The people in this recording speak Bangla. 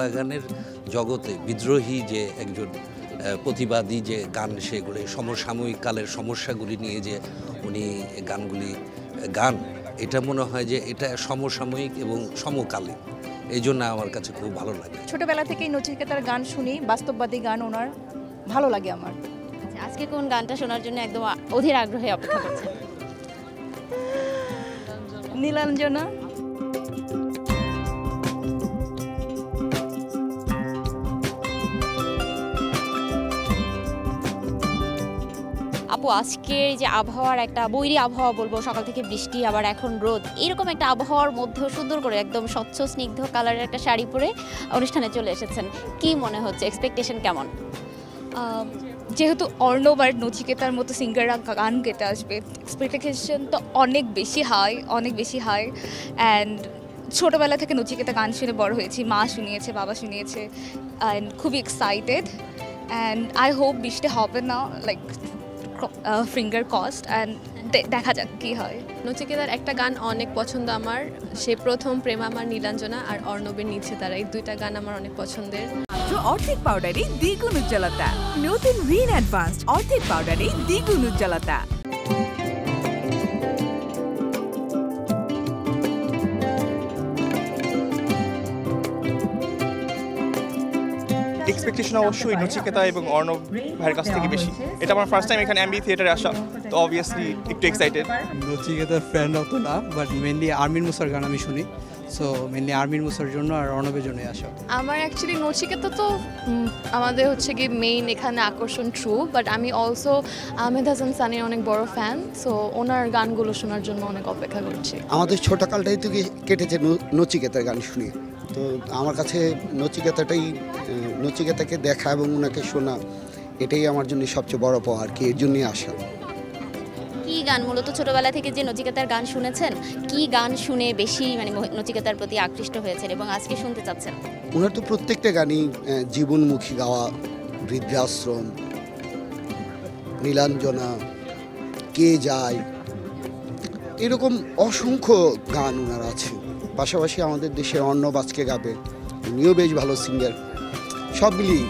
বাংলা গানের জগতে বিদ্রোহী যে একজন প্রতিবাদী যে গান, সেগুলি সমসাময়িক কালের সমস্যাগুলি নিয়ে যে উনি গান, এটা মনে হয় যে এটা সমসাময়িক এবং সমকালীন। এই জন্য আমার কাছে খুব ভালো লাগে। ছোটবেলা থেকেই নচিকেতার গান শুনি, বাস্তববাদী গান ওনার ভালো লাগে আমার। আজকে কোন গানটা শোনার জন্য একদম অধীর আগ্রহে অপেক্ষা করছেন? নীলাঞ্জনা। আপু, আজকের যে আবহাওয়ার একটা বৈরী আবহাওয়া বলবো, সকাল থেকে বৃষ্টি আবার এখন রোদ, এরকম একটা আবহাওয়ার মধ্যেও সুন্দর করে একদম স্বচ্ছ স্নিগ্ধ কালারের একটা শাড়ি পরে অনুষ্ঠানে চলে এসেছেন। কি মনে হচ্ছে, এক্সপেকটেশন কেমন? যেহেতু অর্ণব আর নচিকেতার মতো সিঙ্গাররা গান গেতে আসবে, এক্সপেকটেশন তো অনেক বেশি হাই। অ্যান্ড ছোটোবেলা থেকে নচিকেতা গান শুনে বড় হয়েছি, মা শুনিয়েছে, বাবা শুনিয়েছে, অ্যান্ড খুবই এক্সাইটেড। অ্যান্ড আই হোপ বৃষ্টি হবে না, লাইক ফিঙ্গার কস্ট, অ্যান্ড দেখা যাক কি হয়। নচিকেতার একটা গান অনেক পছন্দ আমার, সে প্রথম প্রেম আমার, নীলাঞ্জনা আর অর্ণবের নিচে তারা, এই দুইটা গান আমার অনেক পছন্দের। অর্ধেক পাউডারে দ্বিগুণ উজ্জ্বলতা, নতুন রিন অ্যাডভান্সড অর্ধেক পাউডারে দ্বিগুণ উজ্জ্বলতা। এক্সপেকটেশন অবশ্যই নচিকেতা এবং অর্ণব ভাইয়ের কাছ থেকে বেশি। এটা আমার ফার্স্ট টাইম এখানে এমবি থিয়েটারে আসা, তো অবভিয়াসলি একটু এক্সাইটেড। নচিকেতার ফ্রেন্ড হতো না, বাট মেনলি আর্মির মুসার গান আমি শুনি, সো মেনলি আর্মির মুসার জন্য আর অর্ণবের জন্যই আসা। আমার অ্যাকচুয়ালি নচিকেতা তো আমাদের হচ্ছে কি মেইন এখানে আকর্ষণ, ট্রু, বাট আমি অলসো আহমেদ হাসান সানির অনেক বড় ফ্যান, সো ওনার গানগুলো শোনার জন্য অনেক অপেক্ষা করছি। আমাদের ছোটকালটাই তো কেটেছে নচিকেতার গান শুনিয়ে, তো আমার কাছে নচিকেতাকে দেখা এবং ওনাকে শোনা, এটাই আমার জন্য সবচেয়ে বড় পাওয়া আর কি, এর জন্যই আসা। কি গান মূলত ছোটবেলা থেকে যে নচিকেতার গান শুনেছেন, কি গান শুনে বেশি মানে নচিকেতার প্রতি আকৃষ্ট হয়েছেন এবং আজকে শুনতে চাচ্ছেন? ওনার তো প্রত্যেকটা গানই জীবনমুখী গাওয়া, বৃদ্ধাশ্রম, নীলাঞ্জনা, কে যায়, এরকম অসংখ্য গান ওনার আছে। পাশাপাশি আমাদের দেশের অর্ণব আজকে গাবে, উনিও বেশ ভালো সিঙ্গার, সব মিলিয়ে